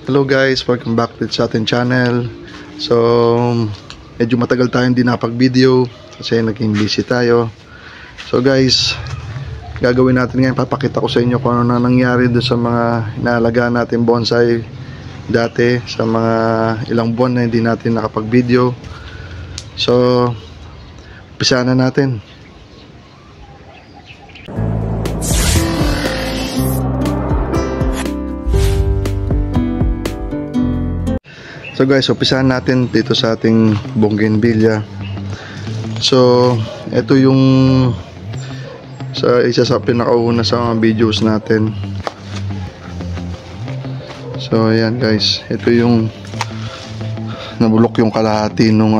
Hello guys, welcome back to sa ating channel. So, medyo matagal tayong hindi napag-video kasi naging busy tayo. So guys, gagawin natin ngayon, papakita ko sa inyo kung ano na nangyari doon sa mga inaalagaan natin bonsai dati, sa mga ilang buwan na hindi natin nakapag-video. So, umpisa na natin. So guys, umpisahan natin dito sa ating bougainvillea. So, ito yung isa sa pinakauna sa mga videos natin. So, ayan guys, ito yung nabulok yung kalahati nung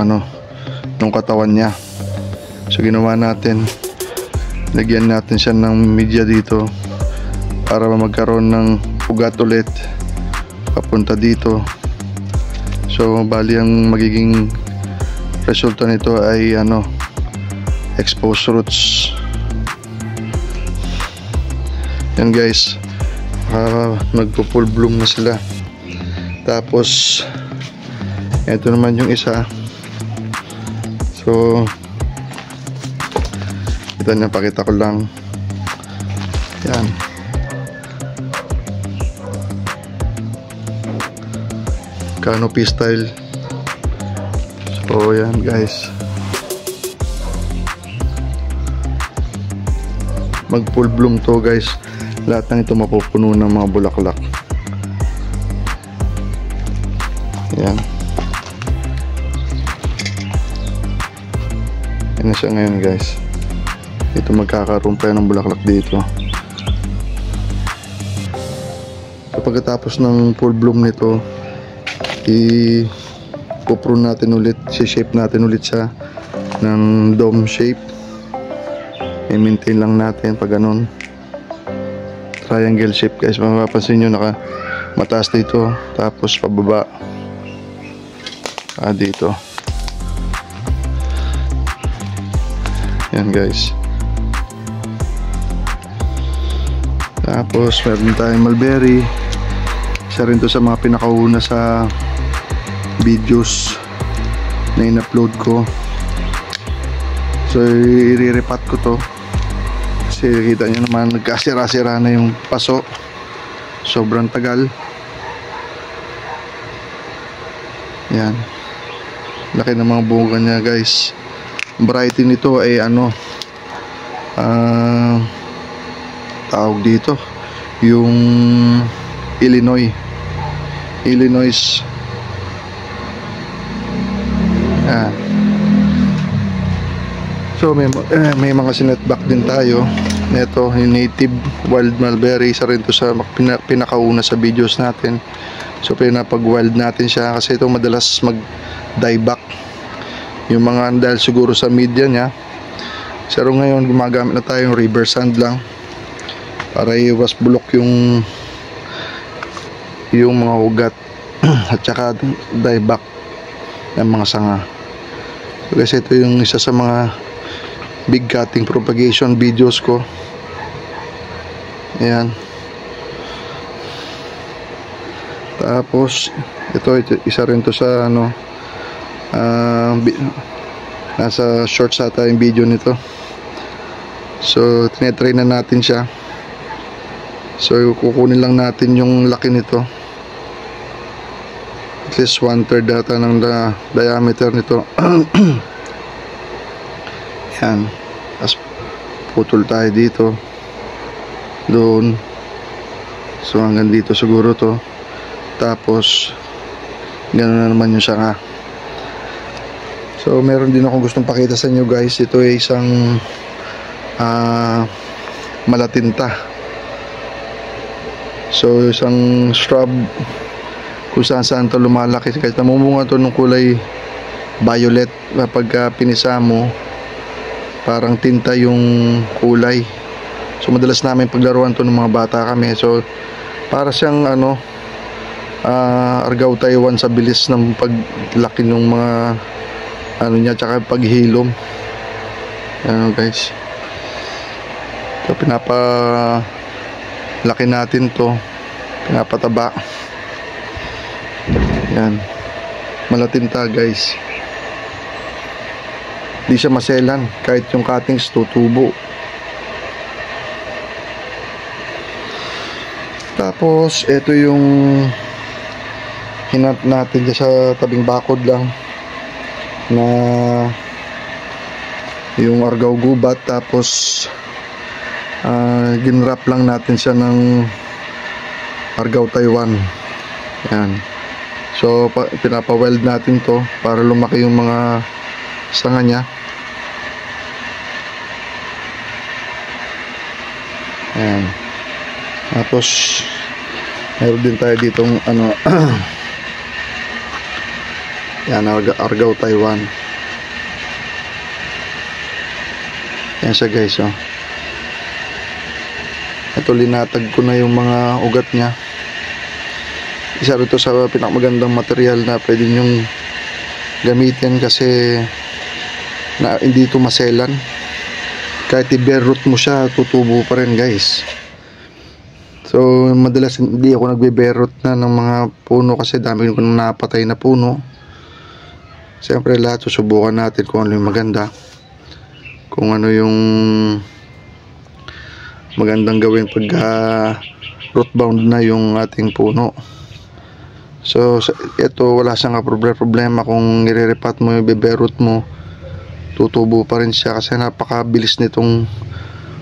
katawan niya. So, ginawa natin, lagyan natin siya ng media dito para magkaroon ng ugat ulit papunta dito. So, bali ang magiging resulta nito ay exposed roots. Yan guys, nagpo-full bloom na sila. Tapos ito naman yung isa. So, ito na, pakita ko lang. Yan. Canopy style. So yan guys, mag full bloom to guys. Lahat ng ito mapupuno ng mga bulaklak. Yan. Yan na siya ngayon guys. Ito magkakaroon pa ng bulaklak dito. So pagkatapos ng full bloom nito, i-prune natin ulit, shape natin ulit siya ng dome shape. I-maintain lang natin pag ganun, triangle shape guys. Mapapansin nyo mataas dito, tapos pababa dito. Yan guys. Tapos meron tayong mulberry. Isa rin to sa mga pinakauna sa videos na in-upload ko. So i-re-repat ko to kasi kita nyo naman nagkasira-sira na yung paso, sobrang tagal. Yan, laki ng mga bunga niya guys. Variety nito ay tawag dito yung Illinois. So may mga sinetback din tayo. Ito yung native wild mulberry, isa rin to sa pinakauna sa videos natin. So pinapag wild natin siya kasi ito madalas mag dieback yung mga, dahil siguro sa media niya. Pero ngayon gumagamit na tayo yung river sand lang para iwas bulok yung mga ugat at saka dieback ng mga sanga. So kasi ito yung isa sa mga big cutting propagation videos ko. Ayan. Tapos ito isa rin to sa nasa shorts ata yung video nito. So tinetry na natin siya. So kukunin lang natin yung laki nito, at least 1/3 data ng diameter nito. Yan. Tapos putol tayo dito, doon. So hanggang dito siguro to. Tapos gano'n na naman yung sanga. So meron din akong gustong pakita sa inyo guys. Ito ay isang malatinta. So isang shrub kung saan to lumalaki. Kahit namumunga to ng kulay violet, kapag pinisa mo parang tinta yung kulay. So madalas namin paglaruan to ng mga bata kami. So para siyang argaw Taiwan sa bilis ng paglaki ng mga niya, tsaka paghilom. Guys, so pinapalaki natin to, pinapataba. Yan. Malatinta guys. Di siya maselan kahit yung cuttings tutubo. Tapos ito yung hinat natin dyan sa tabing bakod lang na yung argaw gubat. Tapos ginrap lang natin siya ng argaw Taiwan. Yan. So pinapa-weld natin to para lumaki yung mga sanga niya. Ayan. Tapos meron din tayo ditong ano yan, argaw Taiwan. Yan siya guys, oh. Ito, linatag ko na yung mga ugat niya. Isa rito sa pinakamagandang material na pwede nyong gamitin kasi na hindi ito maselan. Kahit i-bare root mo siya, tutubo pa rin guys. So madalas hindi ako nagbe-bare root na ng mga puno kasi dami ko nang napatay na puno. Siyempre lahat susubukan natin kung ano yung maganda, kung ano yung magandang gawin pag root bound na yung ating puno. So ito wala siyang problema kung nire-repat mo yung bare root mo, tutubo pa rin siya kasi napakabilis nitong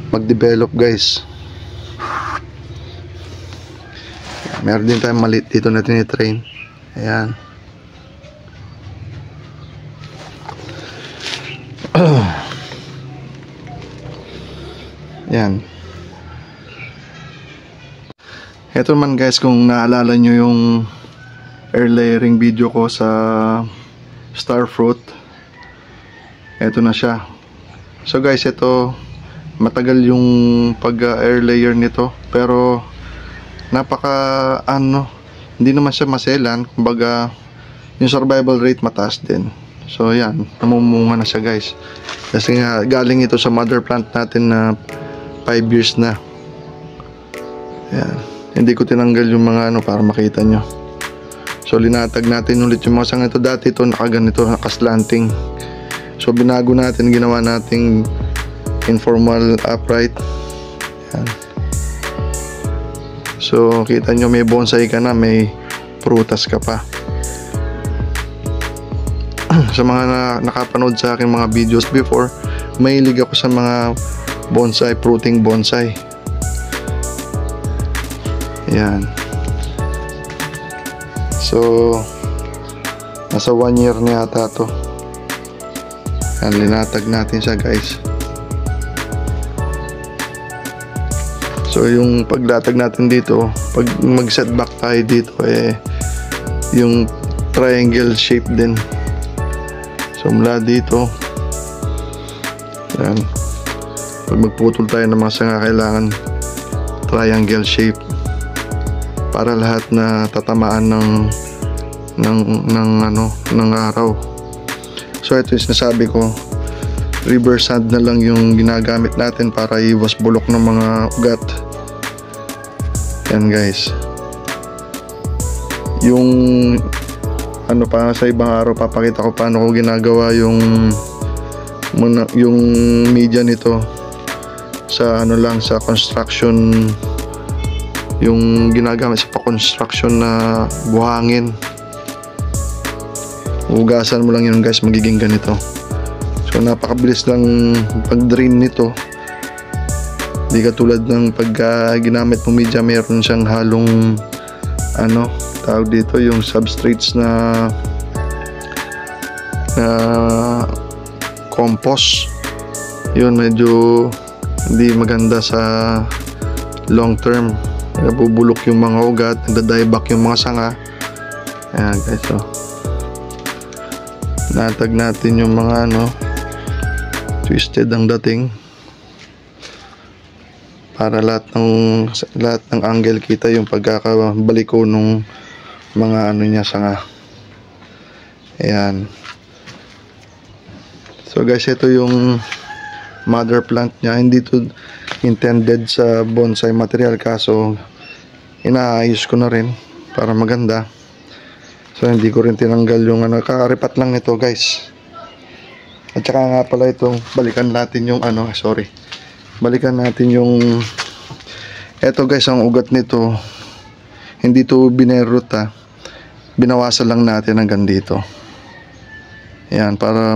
mag-develop guys. Meron din tayong maliit dito na tinitrain. Ayan. Ayan. Ito man guys, kung naalala nyo yung air layering video ko sa starfruit, ito na siya. So guys, ito matagal yung pag air layer nito, pero napaka hindi naman siya maselan. Kumbaga yung survival rate mataas din. So yan, namumunga na siya guys, kasi nga galing ito sa mother plant natin na 5 years na. Yan. Hindi ko tinanggal yung mga para makita nyo. So linatag natin ulit yung mga sanga ito. Dati ito nakaganito, nakaslanting. So binago natin, ginawa nating informal upright. Yan. So kita nyo, may bonsai ka na, may prutas ka pa. Sa mga nakapanood sa akin mga videos before, mahilig ako sa mga bonsai, fruiting bonsai. Yan. So nasa 1 year na yata to. Yan, linatag natin siya guys. So yung paglatag natin dito, pag mag setback tayo dito, yung triangle shape din. So mula dito, yan, pag magputol tayo ng mga sanga, kailangan triangle shape para lahat na tatamaan ng araw. So ito yung sinasabi ko, reverse sand na lang yung ginagamit natin para iwas bulok ng mga ugat. Yan guys. Yung pa sa ibang araw papakita ko paano ko ginagawa yung media nito sa sa construction, yung ginagamit sa pa-construction na buhangin. Hugasan mo lang yun guys, magiging ganito. So napakabilis lang pag-drain nito. Di katulad ng pag ginamit mo media, meron siyang halong tawag dito, yung substrates na compost. Yun medyo hindi maganda sa long term. Nabubulok yung mga ugat, nagda-dieback yung mga sanga. Ayan guys, so natag natin yung mga twisted ang dating para lahat ng angle kita yung pagkakabaliko nung mga niya sanga. Ayan. So guys, ito yung mother plant niya. Hindi to intended sa bonsai material, kaso inaayos ko na rin para maganda. So hindi ko rin tinanggal yung ano, kakaripat lang nito guys. At saka nga pala itong balikan natin yung ano, sorry. Balikan natin yung eto guys, ang ugat nito hindi to binerot ha. Binawasan lang natin hanggang dito. Ayan, para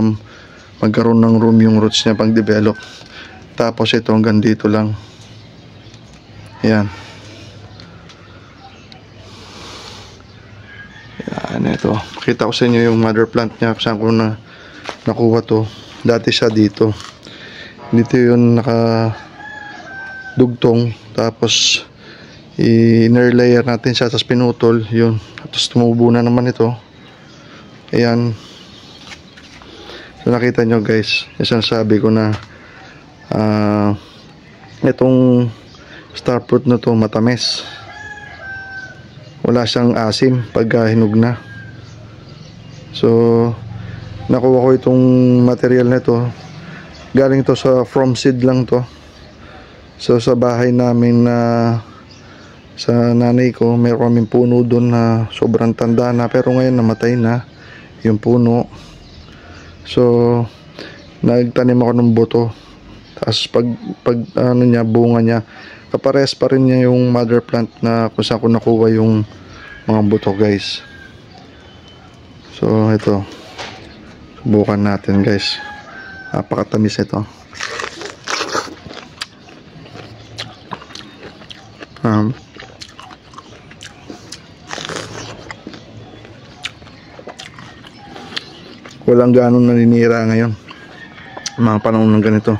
magkaroon ng room yung roots niya pang develop. Tapos ito hanggang dito lang. Ayan. Ayan, ito. Pakita ko sa inyo yung mother plant niya. Saan ko na nakuha to. Dati siya dito. Dito yun nakadugtong. Tapos inner layer natin siya. Tapos pinutol. Yun. Tapos tumubo na naman ito. Ayan. So nakita nyo guys. Isang sabi ko na itong star fruit na to matamis. Wala siyang asim pag hinog na. So nakuha ko itong material na to, galing to sa from seed lang to. So sa bahay namin na sa nanay ko, meron kaming puno doon na sobrang tanda na, pero ngayon namatay na yung puno. So nagtanim ako ng buto. Tapos pag ano niya, bunga niya, kapares pa rin niya yung mother plant na kung saan ko nakuha yung mga buto guys. So ito, subukan natin guys. Napakatamis ito. Walang ganong naninira ngayon mga panahon ng ganito.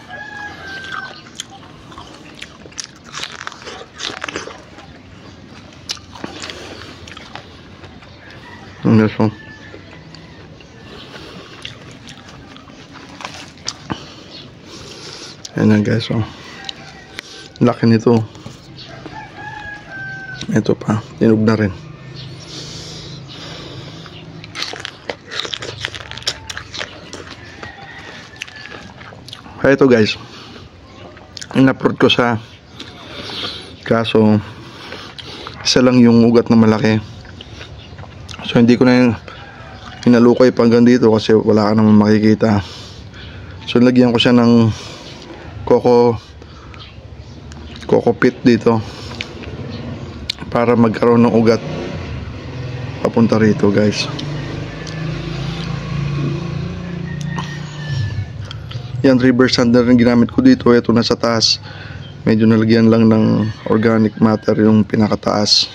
So, ayan na guys, oh. Laki nito. Ito pa, tinog na rin. Kaya ito guys, in-upload ko sa, kaso isa lang yung ugat na malaki. So hindi ko na yung hinalukay pa hanggang dito kasi wala ka naman makikita. So lagyan ko siya ng coco pit dito para magkaroon ng ugat papunta rito guys. Yan, river sand na rin ginamit ko dito. Ito na sa taas, medyo nalagyan lang ng organic matter yung pinakataas.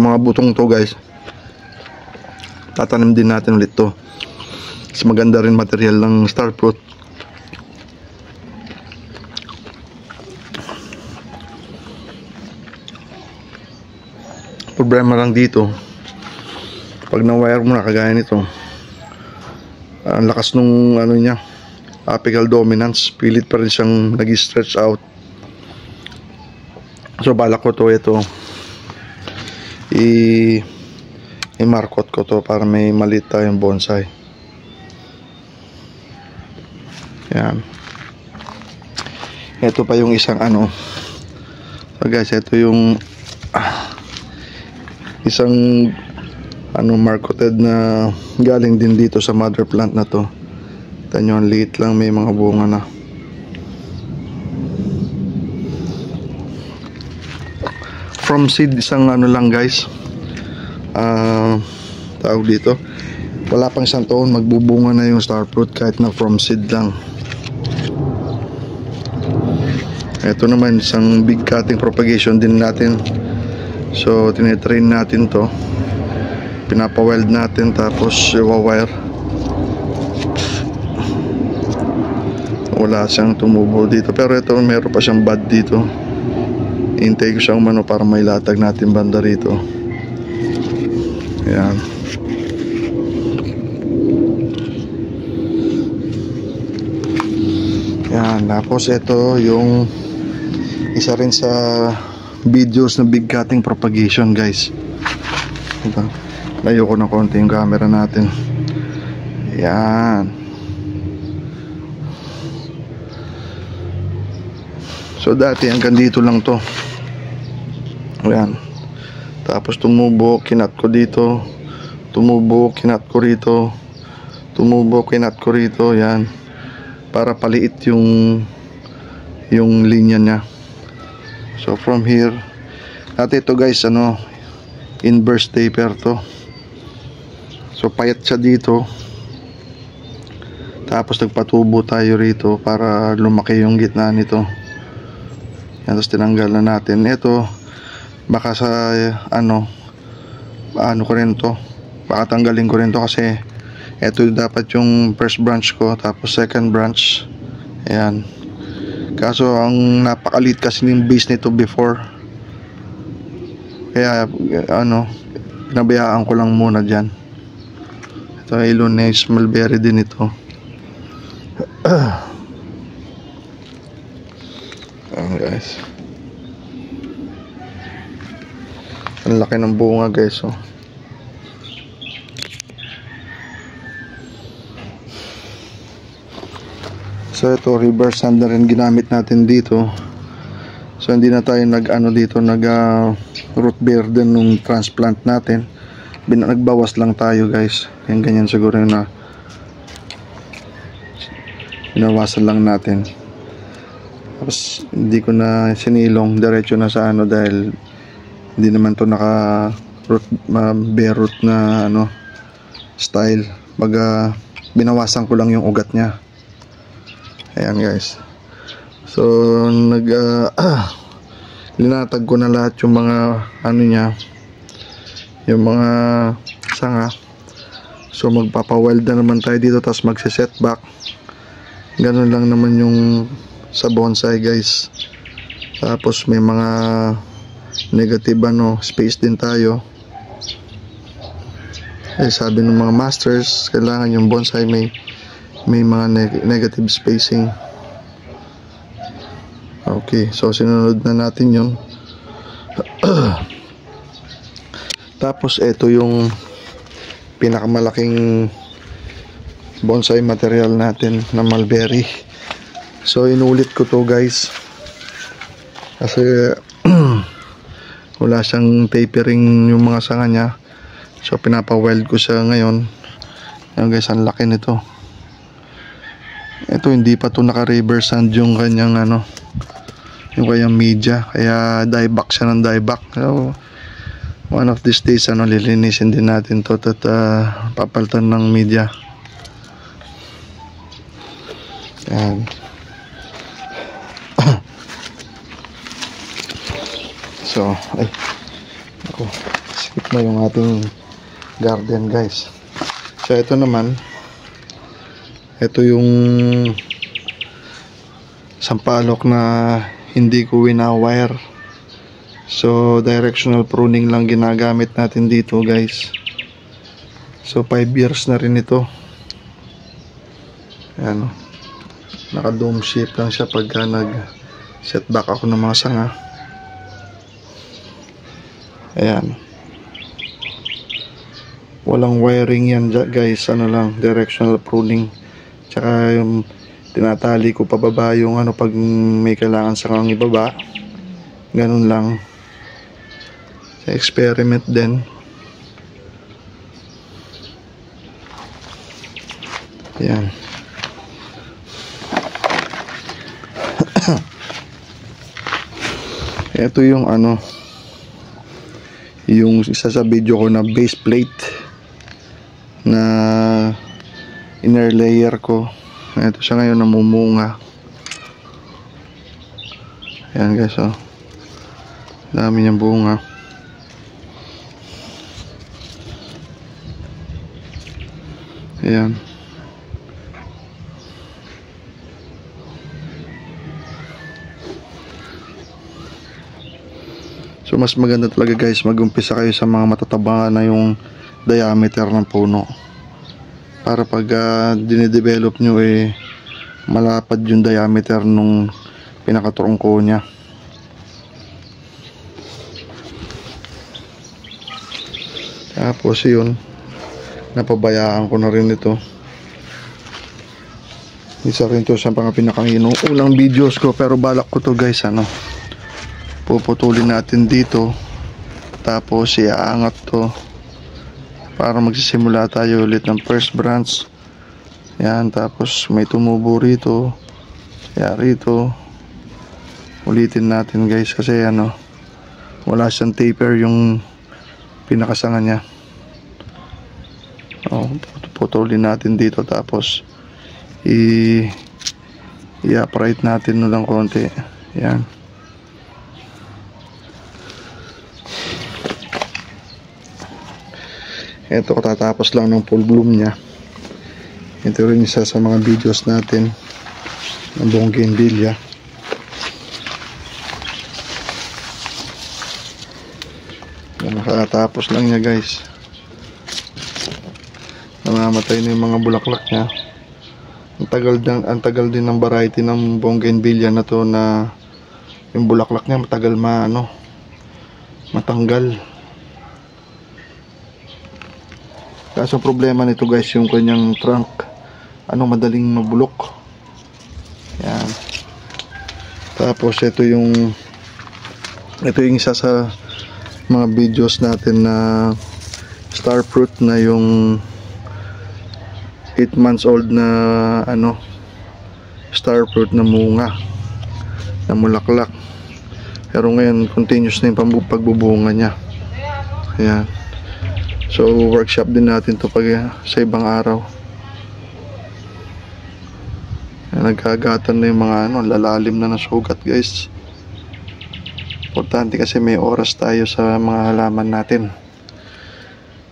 Mga butong to guys, tatanim din natin ulit to kasi maganda rin material ng star fruit. Problema lang dito, pag na-wire mo na kagaya nito, ang lakas nung ano niya, apical dominance, pilit pa rin siyang nag-stretch out. So balak ko to, ito i-markot ko to para may maliit tayong bonsai. Yan. Ito pa yung isang ano. So guys, ito yung isang ano, markoted na galing din dito sa mother plant na to. Tignan nyo, ang liit lang, may mga bunga na. From seed, isang ano lang guys, tawag dito, wala pang isang taon magbubunga na yung star fruit kahit na from seed lang. Ito naman isang big cutting propagation din natin. So tinitrain natin to, pinapa-weld natin, tapos i-wire. Wala siyang tumubo dito, pero ito meron pa siyang bud dito. Hintay ko siyang mano para may latag natin banda rito. Ayan. Ayan. Tapos ito yung isa rin sa videos na big cutting propagation guys. Ito. Layo ko na konti yung camera natin. Ayan. So dati hanggang dito lang to. Ayan. Tapos tumubo, kinat ko dito. Tumubo, kinat ko rito. Tumubo, kinat ko rito. Ayan. Para paliit yung linya niya. So from here, at ito guys, inverse taper to. So payat siya dito. Tapos nagpatubo tayo rito para lumaki yung gitna nito. Yan, tapos tinanggal na natin. Ito, baka sa ano ko rin to. Baka tanggalin ko rin to kasi ito dapat yung first branch ko, tapos second branch. Ayan. Kaso ang napakalit kasi yung base nito before. Kaya pinabayaan ko lang muna dyan. Ito ay Lunes mulberry din ito. Ayan guys. Ang laki ng bunga guys. So ito, reverse sand na rin ginamit natin dito. So hindi na tayo nag root beer din nung transplant natin. Nagbawas lang tayo guys. Yan, ganyan siguro yun na binawasan lang natin. Tapos hindi ko na sinilong, diretso na sa dahil hindi naman to naka bare root na style. Binawasan ko lang yung ugat niya. Ayan guys. So linatag ko na lahat yung mga niya, yung mga sanga. So magpapa-weld na naman tayo dito, tapos magse-setback. Ganun lang naman yung sa bonsai guys. Tapos may mga negative space din tayo. Sabi ng mga masters, kailangan yung bonsai may mga negative spacing. Okay, so sinunod na natin yun. Tapos ito yung pinakamalaking bonsai material natin na mulberry. So inulit ko to guys kasi wala siyang tapering yung mga sanga niya. So pinapa-weld ko siya ngayon. Ayan guys, ang laki nito. Ito hindi pa to naka-reverse sand yung kanyang yung kanyang media, kaya dieback siya ng dieback. So one of these days lilinisin din natin to at papalitan ng media. Yan. So ako, skip na yung ating garden guys. So ito naman, ito yung sampalok na hindi ko wina-wire. So directional pruning lang ginagamit natin dito guys. So 5 years na rin ito. Ayan, naka dome shape lang siya pagka nag setback ako ng mga sanga. Ayan, walang wiring yan guys, lang directional pruning. Tsaka yung tinatali ko pababa yung pag may kailangan sa kang ibaba. Ganun lang. Sa experiment din. Yan. Ito yung yung isa sa video ko na base plate na inner layer ko. Ito siya ngayon namumunga. Ayan guys, dami niyang bunga. Ayan. So mas maganda talaga guys, mag-umpisa kayo sa mga matataba na yung diameter ng puno. Para pag dinidevelop nyo malapad yung diameter nung pinakatrungko nya. Tapos yun, napabayaan ko na rin ito. Isa rin to sa mga unang videos ko, pero balak ko to guys, puputulin natin dito, tapos iaangat to para magsisimula tayo ulit ng first branch. Yan, tapos may tumubo rito, kaya rito ulitin natin guys, kasi wala siyang taper yung pinakasanga niya. Putulin natin dito, tapos i-upright natin lang konti. Yan. Ito, katatapos lang ng full bloom niya. Ito rin isa sa mga videos natin ng bougainvillea. Nakatapos lang niya guys. Namamatay na yung mga bulaklak niya. Ang tagal din ng variety ng bougainvillea na to, na yung bulaklak niya matagal matanggal. Kaso problema nito guys, yung kanyang trunk madaling mabulok. Yan. Tapos ito yung isa sa mga videos natin na star fruit, na yung 8 months old na star fruit na munga, na mulaklak. Pero ngayon continuous na yung pagbubunga niya. Ayan. So workshop din natin to sa ibang araw. Ayan, nagkagatan na yung mga lalalim na nasugat guys. Importante kasi may oras tayo sa mga halaman natin.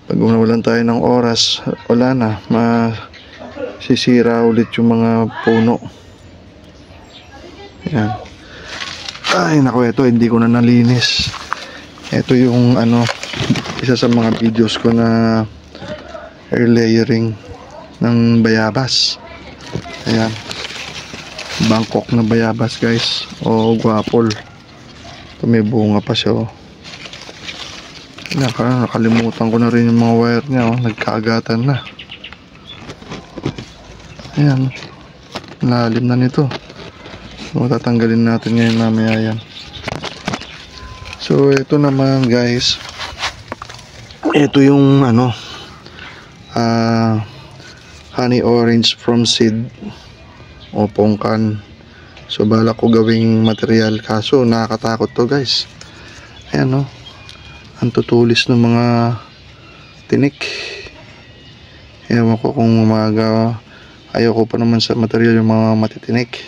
Pag nawalan tayo ng oras, wala na, masisira ulit yung mga puno. Yan. Ay naku, ito hindi ko na nalinis. Ito yung isa sa mga videos ko na air layering ng bayabas. Ayan, Bangkok na bayabas guys, o guapol. Ito may bunga pa siya. Nakalimutan ko na rin yung mga wire niya. Nagkaagatan na. Ayan, lalim na nito. So tatanggalin natin ngayon mamaya yan. So ito naman guys, ito yung honey orange from seed o pongkan. So balak ko gawing material, kaso nakakatakot to guys. Ayan ang tutulis ng mga tinik. Ewan ko kung ayoko pa naman sa material yung mga matitinik.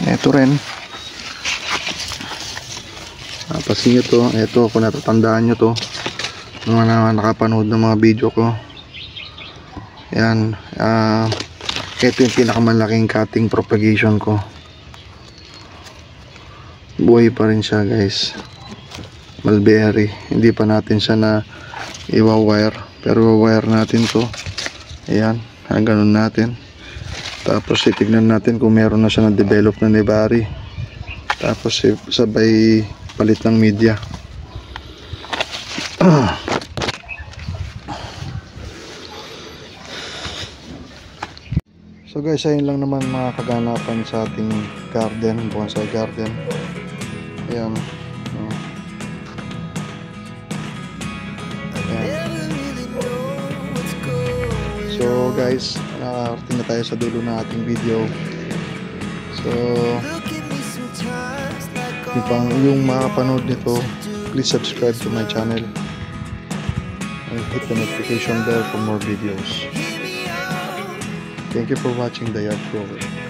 Ito rin, pasin nyo to. Ito, kung natatandaan nyo to, mga nakapanood ng mga video ko. Yan, ito yung pinakamalaking cutting propagation ko. Buhay pa rin siya guys. Mulberry, hindi pa natin siya na iwa-wire, pero wire natin to. Ayan, ganun natin. Tapos titignan natin kung meron na siya na-develop na nebari. Tapos sabay palit ng media. So guys, ayun lang naman mga kaganapan sa ating garden, bonsai garden. Ayan. Ayan. So guys, nakarating na tayo sa dulo ng ating video. So yung makapanood nito, please subscribe to my channel and hit the notification bell for more videos. Thank you for watching The Yard Grower.